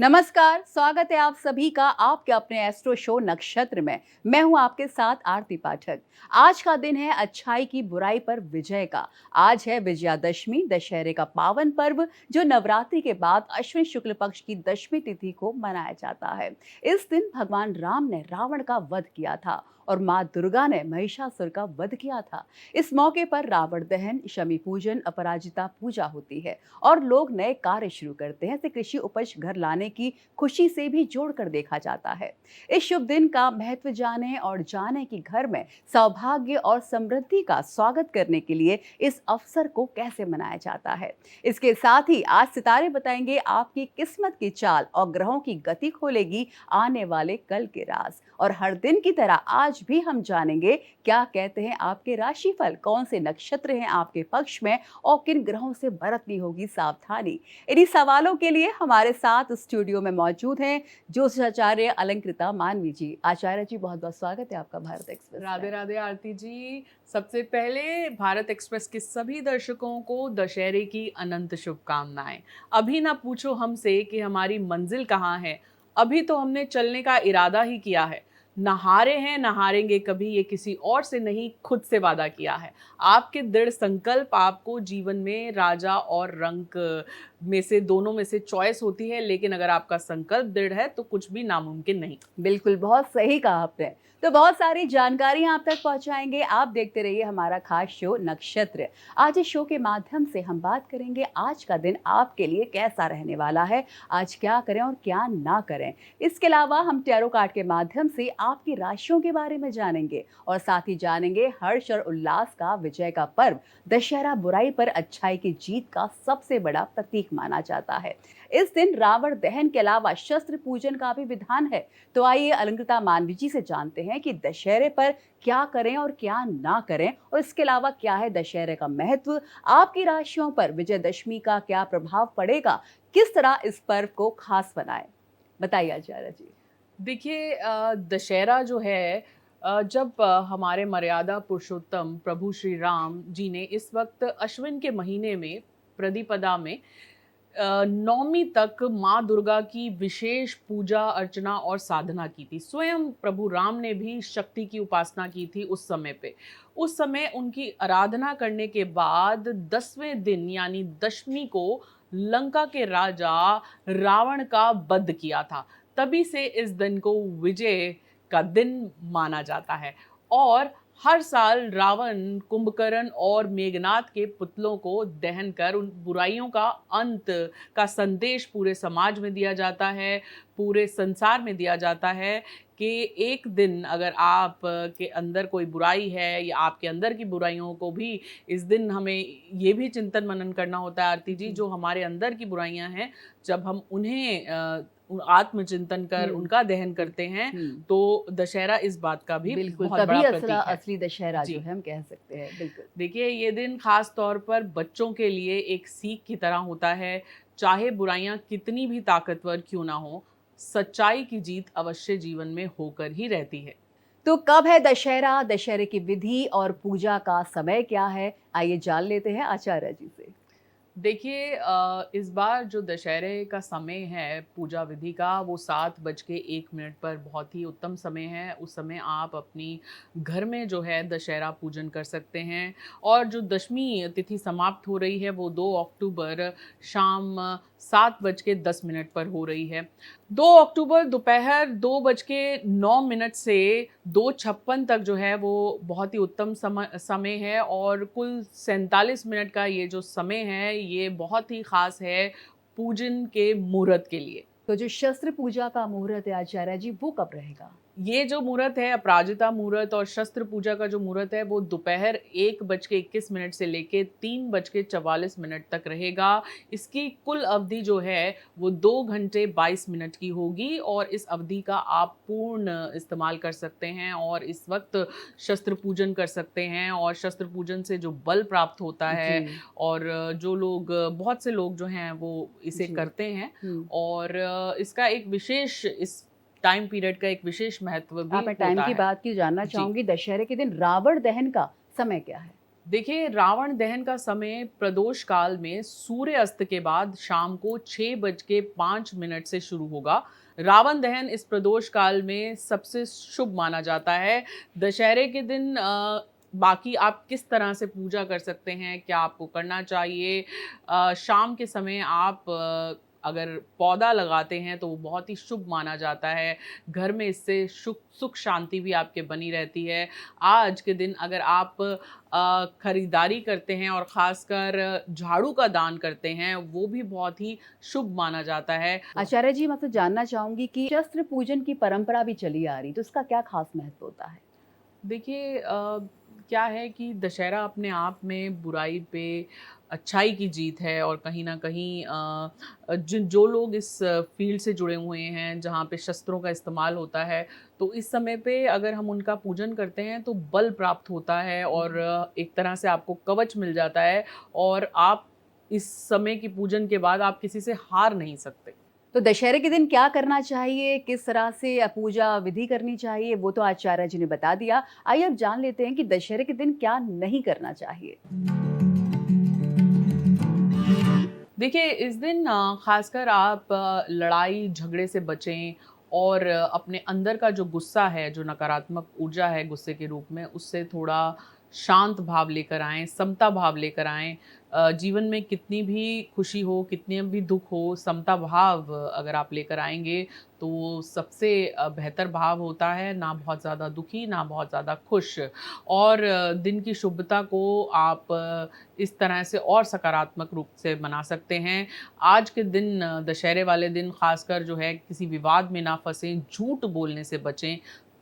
नमस्कार, स्वागत है आप सभी का आपके अपने एस्ट्रो शो नक्षत्र में। मैं हूं आपके साथ आरती पाठक। आज का दिन है अच्छाई की बुराई पर विजय का। आज है विजयादशमी, दशहरे का पावन पर्व जो नवरात्रि के बाद अश्विन शुक्ल पक्ष की दशमी तिथि को मनाया जाता है। इस दिन भगवान राम ने रावण का वध किया था और माँ दुर्गा ने महिषासुर का वध किया था। इस मौके पर रावण दहन, शमी पूजन, अपराजिता पूजा होती है और लोग नए कार्य शुरू करते हैं। इसे कृषि उपज घर लाने की खुशी से भी जोड़कर देखा जाता है। इस शुभ दिन का महत्व जाने और जाने कि घर में सौभाग्य और समृद्धि का स्वागत करने के लिए इस अवसर को कैसे मनाया जाता है। इसके साथ ही आज सितारे बताएंगे आपकी किस्मत की चाल और ग्रहों की गति खोलेगी आने वाले कल के राज। और हर दिन की तरह आज भी हम जानेंगे क्या कहते हैं आपके राशिफल, कौन से नक्षत्र हैं आपके पक्ष में और किन ग्रहों से बरतनी होगी सावधानी। इन्हीं सवालों के लिए हमारे साथ स्टूडियो में मौजूद हैं ज्योतिषाचार्य अलंकृता मानवी जी। आचार्य जी, बहुत बहुत स्वागत है आपका भारत एक्सप्रेस। राधे राधे आरती जी। सबसे पहले भारत एक्सप्रेस के सभी दर्शकों को दशहरे की अनंत शुभकामनाएं। अभी ना पूछो हमसे कि हमारी मंजिल कहाँ है, अभी तो हमने चलने का इरादा ही किया है। न हारे हैं न हारेंगे कभी, ये किसी और से नहीं खुद से वादा किया है। आपके दृढ़ संकल्प आपको जीवन में राजा और रंक में से दोनों में से चॉइस होती है, लेकिन अगर आपका संकल्प दृढ़ है तो कुछ भी नामुमकिन नहीं। बिल्कुल, बहुत सही कहा आपने। तो बहुत सारी जानकारी आप तक पहुंचाएंगे। आप देखते रहिए हमारा खास शो नक्षत्र। आज इस शो के माध्यम से हम बात करेंगे आज का दिन आपके लिए कैसा रहने वाला है, आज क्या करें और क्या ना करें। इसके अलावा हम टैरो कार्ड के माध्यम से आपकी राशियों के बारे में जानेंगे और साथ ही जानेंगे हर्ष और उल्लास का विजय का पर्व दशहरा बुराई पर अच्छाई की जीत का सबसे बड़ा प्रतीक माना जाता है। इस दिन रावण दहन के अलावा शस्त्र पूजन का भी विधान है। तो आइए अलंकृता मानवी जी से जानते हैं कि दशहरे पर क्या करें और क्या ना करें और इसके अलावा क्या है दशहरे का महत्व, आपकी राशियों पर विजयदशमी का क्या प्रभाव पड़ेगा, किस तरह इस पर्व को खास बनाएं। बताइए आचार्य जी। देखिए, दशहरा जो है, जब हमारे मर्यादा पुरुषोत्तम प्रभु श्री राम जी ने इस वक्त अश्विन के महीने में प्रतिपदा में नौमी तक माँ दुर्गा की विशेष पूजा अर्चना और साधना की थी। स्वयं प्रभु राम ने भी शक्ति की उपासना की थी उस समय पे। उस समय उनकी आराधना करने के बाद 10वें दिन यानी दशमी को लंका के राजा रावण का वध किया था। तभी से इस दिन को विजय का दिन माना जाता है। और हर साल रावण, कुंभकर्ण और मेघनाथ के पुतलों को दहन कर उन बुराइयों का अंत का संदेश पूरे समाज में दिया जाता है, पूरे संसार में दिया जाता है कि एक दिन अगर आप के अंदर कोई बुराई है या आपके अंदर की बुराइयों को भी इस दिन हमें ये भी चिंतन मनन करना होता है आरती जी, जो हमारे अंदर की बुराइयां हैं, जब हम उन्हें आत्मचिंतन कर उनका दहन करते हैं तो दशहरा इस बात का भी बिल्कुल, बहुत तभी बड़ा प्रतीक है। असली दशहरा जो जी। है हम कह सकते हैं। बिल्कुल। देखिए, ये दिन खास तौर पर बच्चों के लिए एक सीख की तरह होता है। चाहे बुराइयां कितनी भी ताकतवर क्यों ना हो, सच्चाई की जीत अवश्य जीवन में होकर ही रहती है। तो कब है दशहरा, दशहरे की विधि और पूजा का समय क्या है, आइए जान लेते हैं आचार्य जी से। देखिए, इस बार जो दशहरे का समय है पूजा विधि का, वो 7:01 पर बहुत ही उत्तम समय है। उस समय आप अपनी घर में जो है दशहरा पूजन कर सकते हैं। और जो दशमी तिथि समाप्त हो रही है वो 2 अक्टूबर शाम 7:10 पर हो रही है। 2 अक्टूबर दोपहर 2:09 से 2:56 तक जो है वो बहुत ही उत्तम समय है। और कुल 47 मिनट का ये जो समय है ये बहुत ही खास है पूजन के मुहूर्त के लिए। तो जो शस्त्र पूजा का मुहूर्त है आचार्य जी, वो कब रहेगा? ये जो मुहूर्त है, अपराजिता मुहूर्त और शस्त्र पूजा का जो मुहूर्त है वो दोपहर 1:21 से लेके 3:44 तक रहेगा। इसकी कुल अवधि जो है वो 2 घंटे 22 मिनट की होगी और इस अवधि का आप पूर्ण इस्तेमाल कर सकते हैं और इस वक्त शस्त्र पूजन कर सकते हैं। और शस्त्र पूजन से जो बल प्राप्त होता है, जी। और जो लोग, बहुत से लोग जो हैं वो इसे जी। करते हैं। हुँ। और इसका एक विशेष इस टाइम पीरियड का एक विशेष महत्व भी आपने टाइम होता की है। बात की, जानना जी। चाहूंगी दशहरे के दिन रावण दहन का समय क्या है? देखिए, रावण दहन का समय प्रदोष काल में सूर्य अस्त के बाद शाम को 6:05 से शुरू होगा। रावण दहन इस प्रदोष काल में सबसे शुभ माना जाता है। दशहरे के दिन बाकी आप किस तरह से पूजा कर सकते हैं, क्या आपको करना चाहिए? शाम के समय आप अगर पौधा लगाते हैं तो वो बहुत ही शुभ माना जाता है। घर में इससे सुख शांति भी आपके बनी रहती है। आज के दिन अगर आप खरीदारी करते हैं और ख़ासकर झाड़ू का दान करते हैं, वो भी बहुत ही शुभ माना जाता है। आचार्य जी, मैं तो जानना चाहूंगी कि शस्त्र पूजन की परंपरा भी चली आ रही, तो उसका क्या खास महत्व होता है? देखिए क्या है कि दशहरा अपने आप में बुराई पे अच्छाई की जीत है और कहीं न कहीं जिन जो लोग इस फ़ील्ड से जुड़े हुए हैं, जहाँ पे शस्त्रों का इस्तेमाल होता है, तो इस समय पे अगर हम उनका पूजन करते हैं, तो बल प्राप्त होता है और एक तरह से आपको कवच मिल जाता है और आप इस समय की पूजन के बाद आप किसी से हार नहीं सकते। तो दशहरे के दिन क्या करना चाहिए, किस तरह से पूजा विधि करनी चाहिए, वो तो आचार्य जी ने बता दिया। आइए अब जान लेते हैं कि दशहरे के दिन क्या नहीं करना चाहिए। देखिए, इस दिन ख़ासकर आप लड़ाई झगड़े से बचें और अपने अंदर का जो गुस्सा है, जो नकारात्मक ऊर्जा है गुस्से के रूप में, उससे थोड़ा शांत भाव लेकर आएँ, समता भाव लेकर आएँ। जीवन में कितनी भी खुशी हो, कितने भी दुःख हो, समता भाव अगर आप लेकर आएँगे, तो वो सबसे बेहतर भाव होता है, ना बहुत ज़्यादा दुखी, ना बहुत ज़्यादा खुश। और दिन की शुभता को आप इस तरह से और सकारात्मक रूप से मना सकते हैं। आज के दिन दशहरे वाले दिन ख़ासकर जो है किसी विवाद में ना फँसें, झूठ बोलने से बचें,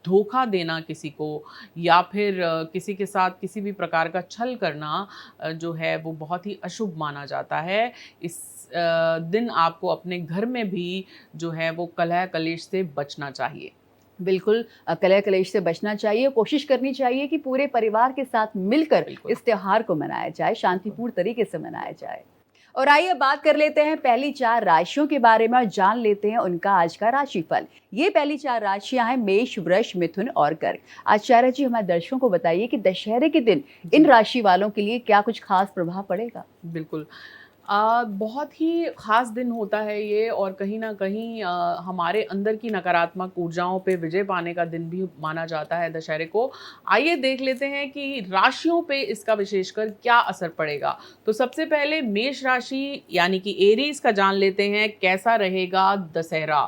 धोखा देना किसी को या फिर किसी के साथ किसी भी प्रकार का छल करना जो है वो बहुत ही अशुभ माना जाता है। इस दिन आपको अपने घर में भी जो है वो कलह कलेश से बचना चाहिए। बिल्कुल, कलह कलेश से बचना चाहिए, कोशिश करनी चाहिए कि पूरे परिवार के साथ मिलकर बिल्कुल, इस त्योहार को मनाया जाए, बिल्कुल। शांतिपूर्ण तरीके से मनाया जाए। और आइए बात कर लेते हैं पहली 4 राशियों के बारे में और जान लेते हैं उनका आज का राशिफल। ये पहली 4 राशियाँ हैं मेष, वृष, मिथुन और कर्क। आचार्य जी, हमारे दर्शकों को बताइए कि दशहरे के दिन इन जी। राशि वालों के लिए क्या कुछ खास प्रभाव पड़ेगा? बिल्कुल। बहुत ही ख़ास दिन होता है ये और कहीं न कहीं हमारे अंदर की नकारात्मक ऊर्जाओं पे विजय पाने का दिन भी माना जाता है दशहरे को। आइए देख लेते हैं कि राशियों पे इसका विशेषकर क्या असर पड़ेगा। तो सबसे पहले मेष राशि यानी कि एरीज़ का जान लेते हैं कैसा रहेगा दशहरा।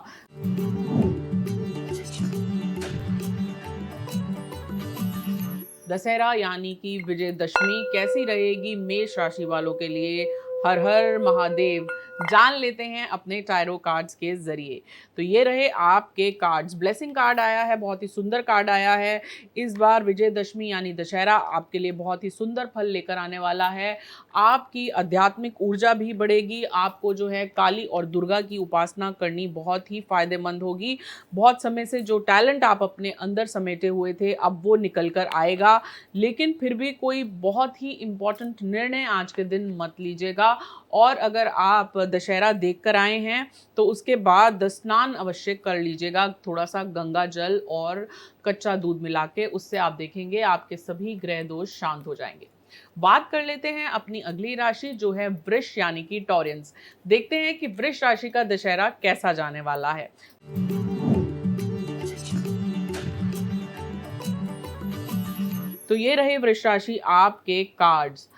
दशहरा यानी कि विजयदशमी कैसी रहेगी मेष राशि वालों के लिए? हर हर महादेव! जान लेते हैं अपने टैरो कार्ड्स के ज़रिए। तो ये रहे आपके कार्ड्स। ब्लेसिंग कार्ड आया है, बहुत ही सुंदर कार्ड आया है। इस बार विजयदशमी यानी दशहरा आपके लिए बहुत ही सुंदर फल लेकर आने वाला है। आपकी आध्यात्मिक ऊर्जा भी बढ़ेगी, आपको जो है काली और दुर्गा की उपासना करनी बहुत ही फ़ायदेमंद होगी। बहुत समय से जो टैलेंट आप अपने अंदर समेटे हुए थे, अब वो निकल कर आएगा। लेकिन फिर भी कोई बहुत ही इम्पोर्टेंट निर्णय आज के दिन मत लीजिएगा और अगर आप दशहरा देख कर आए हैं तो उसके बाद स्नान अवश्य कर लीजिएगा, थोड़ा सा गंगा जल और कच्चा दूध मिला के। उससे आप देखेंगे आपके सभी ग्रह दोष शांत हो जाएंगे। बात कर लेते हैं अपनी अगली राशि जो है वृष यानी कि टॉरियंस। देखते हैं कि वृष राशि का दशहरा कैसा जाने वाला है। तो ये रहे वृष राशि आपके कार्ड्स।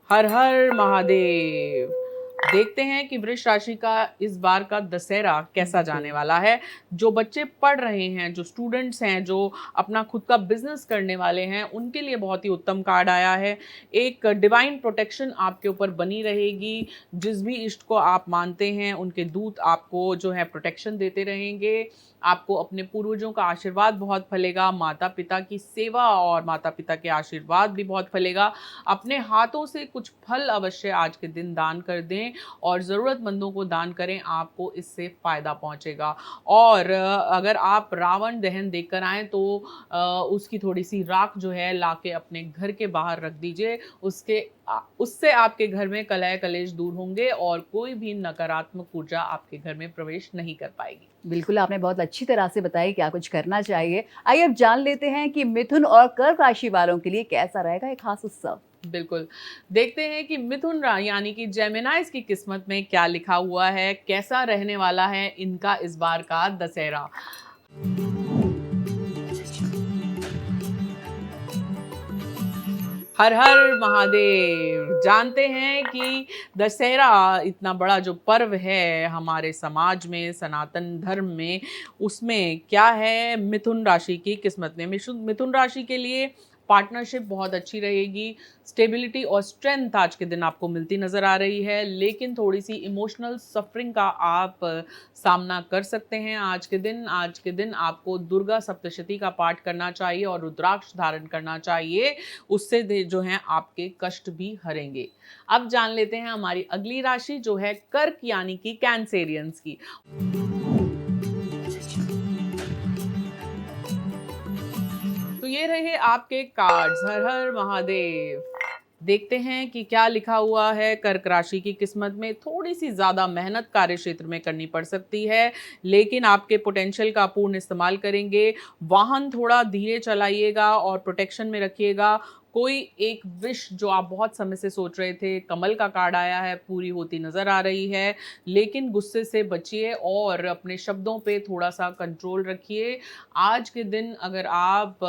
हर हर महादेव! देखते हैं कि वृष राशि का इस बार का दशहरा कैसा जाने जी। वाला है। जो बच्चे पढ़ रहे हैं, जो स्टूडेंट्स हैं, जो अपना खुद का बिज़नेस करने वाले हैं, उनके लिए बहुत ही उत्तम कार्ड आया है। एक डिवाइन प्रोटेक्शन आपके ऊपर बनी रहेगी। जिस भी इष्ट को आप मानते हैं, उनके दूत आपको जो है प्रोटेक्शन देते रहेंगे। आपको अपने पूर्वजों का आशीर्वाद बहुत फलेगा, माता-पिता की सेवा और माता-पिता के आशीर्वाद भी बहुत फलेगा। अपने हाथों से कुछ फल अवश्य आज के दिन दान कर दें और ज़रूरतमंदों को दान करें, आपको इससे फ़ायदा पहुँचेगा। और अगर आप रावण दहन देखकर आएँ तो उसकी थोड़ी-सी राख जो है लाके अपने घर के बाहर रख दीजिए। उससे आपके घर में कलह कलेश दूर होंगे और कोई भी नकारात्मक ऊर्जा आपके घर में प्रवेश नहीं कर पाएगी। बिल्कुल, आपने बहुत अच्छी तरह से बताई क्या कुछ करना चाहिए। आइए अब जान लेते हैं कि मिथुन और कर्क राशि वालों के लिए कैसा रहेगा ये खास उत्सव? बिल्कुल। देखते हैं कि मिथुन यानी कि जेमिनाइज़ की किस्मत में क्या लिखा हुआ है, कैसा रहने वाला है इनका इस बार का दशहरा। हर हर महादेव। जानते हैं कि दशहरा इतना बड़ा जो पर्व है हमारे समाज में, सनातन धर्म में, उसमें क्या है मिथुन राशि की किस्मत में। मिथुन राशि के लिए पार्टनरशिप बहुत अच्छी रहेगी, स्टेबिलिटी और स्ट्रेंथ आज के दिन आपको मिलती नज़र आ रही है, लेकिन थोड़ी-सी इमोशनल सफ़रिंग का आप सामना कर सकते हैं आज के दिन। आज के दिन आपको दुर्गा सप्तशती का पाठ करना चाहिए और रुद्राक्ष धारण करना चाहिए, उससे जो हैं आपके कष्ट भी हरेंगे। अब जान लेते हैं हमारी अगली राशि जो है कर्क यानी कि कैंसेरियंस की। तो ये रहे आपके कार्ड्स। हर हर महादेव। देखते हैं कि क्या लिखा हुआ है कर्क राशि की किस्मत में। थोड़ी सी ज़्यादा मेहनत कार्य क्षेत्र में करनी पड़ सकती है, लेकिन आपके पोटेंशियल का पूर्ण इस्तेमाल करेंगे। वाहन थोड़ा धीरे चलाइएगा और प्रोटेक्शन में रखिएगा। कोई एक विश जो आप बहुत समय से सोच रहे थे, कमल का कार्ड आया है, पूरी होती नज़र आ रही है, लेकिन गुस्से से बचिए और अपने शब्दों पे थोड़ा-सा कंट्रोल रखिए। आज के दिन अगर आप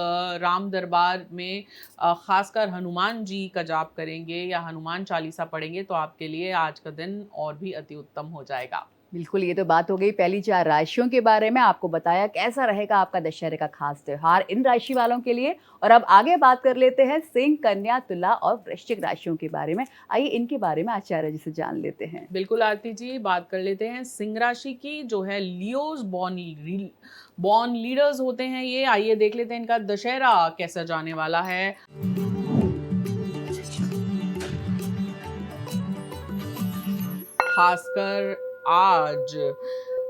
राम दरबार में खासकर हनुमान जी का जाप करेंगे या हनुमान चालीसा पढ़ेंगे तो आपके लिए आज का दिन और भी अति उत्तम हो जाएगा। बिल्कुल, ये तो बात हो गई पहली 4 राशियों के बारे में, आपको बताया कैसा रहेगा आपका दशहरे का खास त्योहार इन राशि वालों के लिए। और अब आगे बात कर लेते हैं सिंह, कन्या, तुला और वृश्चिक राशियों के बारे में। आइए इनके बारे में आचार्य जी से जान लेते हैं। बिल्कुल आरती जी, बात कर लेते हैं सिंह राशि की जो है लियोज बॉर्न लीडर्स होते हैं ये। आइए देख लेते हैं इनका दशहरा कैसा जाने वाला है। खासकर आज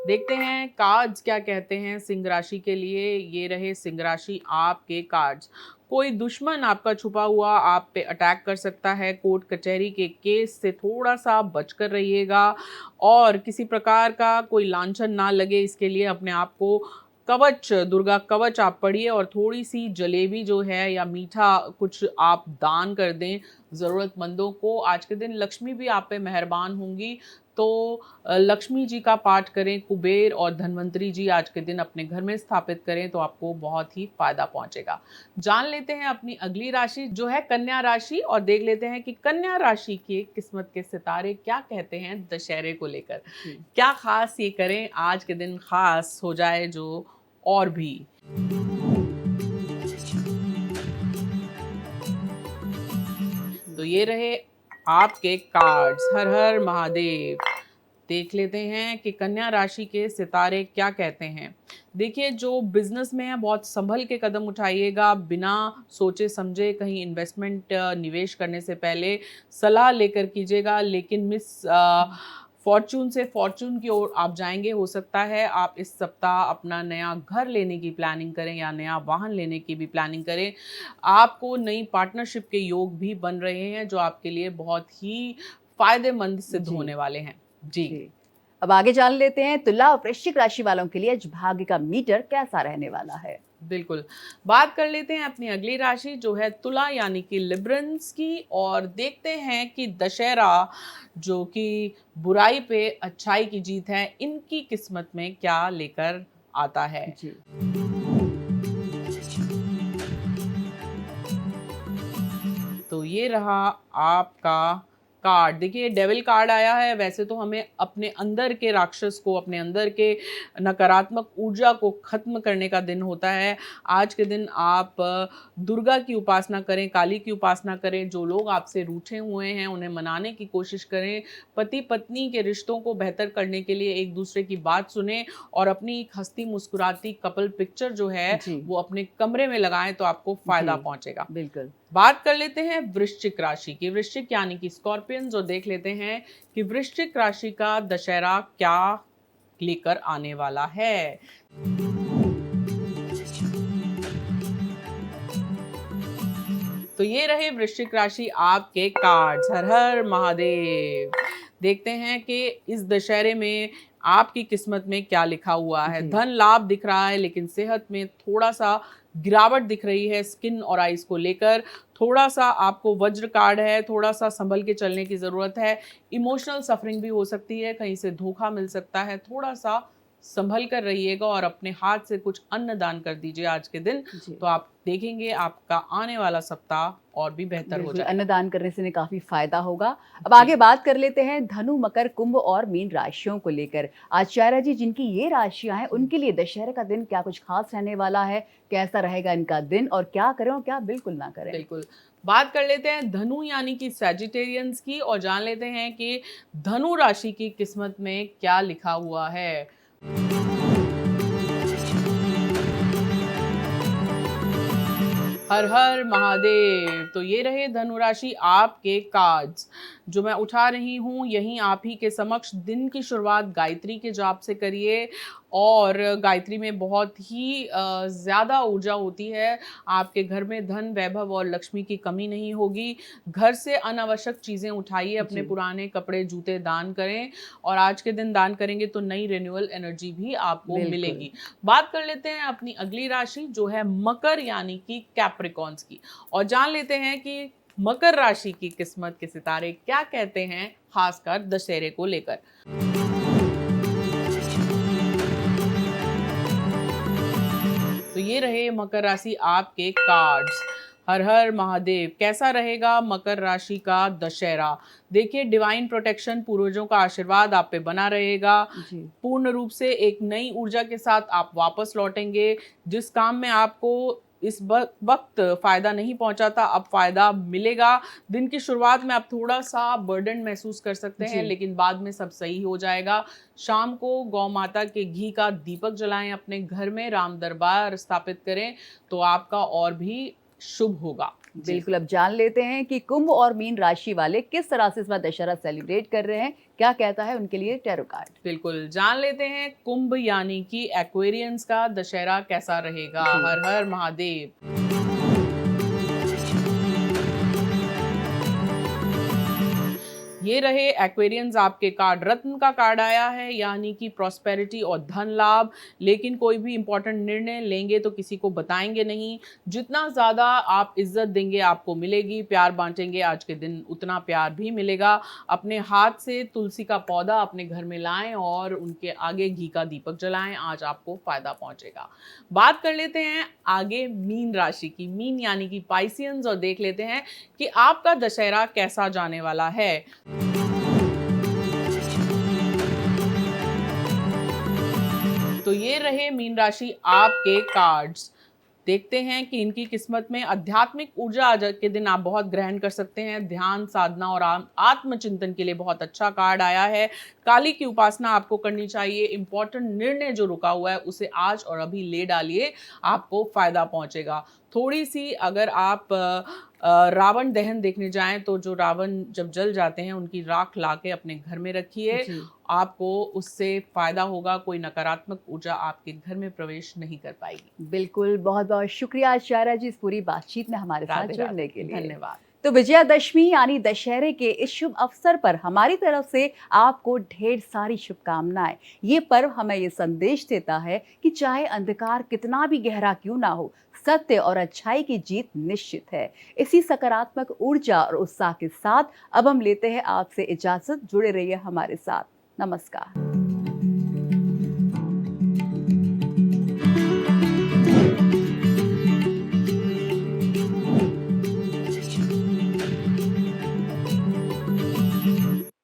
देखते हैं कार्ड्स क्या कहते हैं सिंह राशि के लिए। ये रहे सिंह राशि आपके कार्ड्स। कोई दुश्मन आपका छुपा हुआ आप पे अटैक कर सकता है। कोर्ट कचहरी के केस से थोड़ा सा बचकर रहिएगा और किसी प्रकार का कोई लांछन ना लगे, इसके लिए अपने आप को कवच, दुर्गा कवच आप पढ़िए और थोड़ी सी जलेबी जो है या मीठा कुछ आप दान कर दें ज़रूरतमंदों को। आज के दिन लक्ष्मी भी आप पे मेहरबान होंगी, तो लक्ष्मी जी का पाठ करें। कुबेर और धन्वंतरी जी आज के दिन अपने घर में स्थापित करें तो आपको बहुत ही फायदा पहुंचेगा। जान लेते हैं अपनी अगली राशि जो है कन्या राशि और देख लेते हैं कि कन्या राशि की किस्मत के सितारे क्या कहते हैं दशहरे को लेकर। क्या खास ये करें आज के दिन खास हो जाए जो और भी। तो ये रहे आपके कार्ड्स। हर हर महादेव। देख लेते हैं कि कन्या राशि के सितारे क्या कहते हैं। देखिए जो बिजनेस में है बहुत संभल के कदम उठाइएगा, बिना सोचे समझे कहीं इन्वेस्टमेंट निवेश करने से पहले सलाह लेकर कीजिएगा, लेकिन फॉर्चून से फॉर्चून की ओर आप जाएंगे। हो सकता है आप इस सप्ताह अपना नया घर लेने की प्लानिंग करें या नया वाहन लेने की भी प्लानिंग करें। आपको नई पार्टनरशिप के योग भी बन रहे हैं जो आपके लिए बहुत ही फायदेमंद सिद्ध जी। होने वाले हैं। जी। जी। अब आगे जान लेते हैं तुला और वृश्चिक राशि वालों के लिए आज भाग्य का मीटर कैसा रहने वाला है। बिल्कुल। बात कर लेते हैं अपनी अगली राशि जो है तुला यानी कि लिब्रंस की और देखते हैं कि दशहरा जो कि बुराई पे अच्छाई की जीत है, इनकी किस्मत में क्या लेकर आता है। जी। तो ये रहा आपका कार्ड। देखिए डेविल कार्ड आया है। वैसे तो हमें अपने अंदर के राक्षस को, अपने अंदर के नकारात्मक ऊर्जा को खत्म करने का दिन होता है। आज के दिन आप दुर्गा की उपासना करें, काली की उपासना करें। जो लोग आपसे रूठे हुए हैं उन्हें मनाने की कोशिश करें। पति पत्नी के रिश्तों को बेहतर करने के लिए एक दूसरे की बात सुने और अपनी एक हंसती मुस्कुराती कपल पिक्चर जो है जी। वो अपने कमरे में लगाएं तो आपको फायदा जी। पहुंचेगा। बिल्कुल। बात कर लेते हैं वृश्चिक राशि की। वृश्चिक यानी कि स्कॉर्पियंस, और देख लेते हैं कि वृश्चिक राशि का दशहरा क्या लेकर आने वाला है। तो ये रहे वृश्चिक राशि आपके कार्ड्स। हर हर महादेव। देखते हैं कि इस दशहरे में आपकी किस्मत में क्या लिखा हुआ है। जी। धन लाभ दिख रहा है, लेकिन सेहत में थोड़ा सा गिरावट दिख रही है। स्किन और आइज को लेकर थोड़ा सा आपको वज्र कार्ड है, थोड़ा सा संभल के चलने की जरूरत है। इमोशनल सफरिंग भी हो सकती है, कहीं से धोखा मिल सकता है। थोड़ा सा संभल कर रहिएगा और अपने हाथ से कुछ अन्न दान कर दीजिए आज के दिन। जी। तो आप देखेंगे आपका आने वाला सप्ताह और भी बेहतर हो बिल्कुल, जाएगा। अन्नदान करने से इन्हें काफी फायदा होगा। अब जी। आगे बात कर लेते हैं धनु, मकर, कुंभ और मीन राशियों को लेकर। आचार्य जी, जिनकी ये राशियां हैं उनके लिए दशहरे का दिन क्या कुछ खास रहने वाला है? कैसा रहेगा इनका दिन, और क्या करें और क्या बिल्कुल ना करें? बिल्कुल। बात कर लेते हैं धनु यानी कि सैजिटेरियंस की, और जान लेते हैं कि धनु राशि की किस्मत में क्या लिखा हुआ है। हर हर महादेव। तो ये रहे धनु राशि आपके कार्ड्स जो मैं उठा रही हूँ। यहीं आप ही के समक्ष दिन की शुरुआत गायत्री के जाप से करिए, और गायत्री में बहुत ही ज़्यादा ऊर्जा होती है। आपके घर में धन, वैभव और लक्ष्मी की कमी नहीं होगी। घर से अनावश्यक चीज़ें उठाइए, अपने जी। पुराने कपड़े, जूते दान करें, और आज के दिन दान करेंगे तो नई रिन्यूअल एनर्जी भी आपको बिल्कुल। मिलेगी। बात कर लेते हैं अपनी अगली राशि जो है मकर यानी कि कैप्रिकॉन्स की, और जान लेते हैं कि मकर राशि की किस्मत के सितारे क्या कहते हैं, खासकर दशहरे को लेकर। तो ये रहे मकर राशि आपके कार्ड्स। हर हर महादेव। कैसा रहेगा मकर राशि का दशहरा? देखिए, डिवाइन प्रोटेक्शन, पूर्वजों का आशीर्वाद आप पे बना रहेगा। जी। पूर्ण रूप से एक नई ऊर्जा के साथ आप वापस लौटेंगे। जिस काम में आपको इस वक्त फायदा नहीं पहुंचा था, अब फायदा मिलेगा। दिन की शुरुआत में आप थोड़ा सा बर्डन महसूस कर सकते हैं, जी। लेकिन बाद में सब सही हो जाएगा। शाम को गौ माता के घी का दीपक जलाएं, अपने घर में राम दरबार स्थापित करें, तो आपका और भी शुभ होगा। जी। बिल्कुल, अब जान लेते हैं कि कुंभ और मीन राशि वाले किस तरह से इस बार दशहरा सेलिब्रेट कर रहे हैं, क्या कहता है उनके लिए टैरो कार्ड। बिल्कुल, जान लेते हैं कुंभ यानी कि एक्वेरियंस का दशहरा कैसा रहेगा। जी। हर हर महादेव। ये रहे एक्वेरियंस आपके कार्ड। रत्न का कार्ड आया है, यानी कि प्रॉस्पेरिटी और धन लाभ। लेकिन कोई भी इंपॉर्टेंट निर्णय लेंगे तो किसी को बताएंगे नहीं। जितना ज़्यादा आप इज्जत देंगे आपको मिलेगी, प्यार बांटेंगे आज के दिन उतना प्यार भी मिलेगा। अपने हाथ से तुलसी का पौधा अपने घर में लाएं और उनके आगे घी का दीपक जलाएं, आज आपको फायदा पहुंचेगा। बात कर लेते हैं आगे मीन राशि की। मीन यानी कि पाइसियंस, और देख लेते हैं कि आपका दशहरा कैसा जाने वाला है। तो ये रहे मीन राशि आपके कार्ड्स। देखते हैं कि इनकी किस्मत में आध्यात्मिक ऊर्जा आज के दिन आप बहुत ग्रहण कर सकते हैं। ध्यान, साधना और आत्मचिंतन के लिए बहुत अच्छा कार्ड आया है। काली की उपासना आपको करनी चाहिए। इंपॉर्टेंट निर्णय जो रुका हुआ है उसे आज और अभी ले डालिए, आपको फायदा पहुंचेगा। थोड़ी सी अगर आप रावण दहन देखने जाएं तो जो रावण जब जल जाते हैं उनकी राख लाके अपने घर में रखिए, जी। आपको उससे फायदा होगा। कोई नकारात्मक ऊर्जा आपके घर में प्रवेश नहीं कर पाएगी। बिल्कुल, बहुत बहुत शुक्रिया आचार्य जी इस पूरी बातचीत में हमारे साथ राधे जुड़ने राधे। के लिए। धन्यवाद। तो विजयादशमी यानी दशहरे के इस शुभ अवसर पर हमारी तरफ से आपको ढेर सारी शुभकामनाएं। ये पर्व हमें ये संदेश देता है कि चाहे अंधकार कितना भी गहरा क्यों ना हो, सत्य और अच्छाई की जीत निश्चित है। इसी सकारात्मक ऊर्जा और उत्साह के साथ अब हम लेते हैं आपसे इजाजत। जुड़े रहिए हमारे साथ। नमस्कार।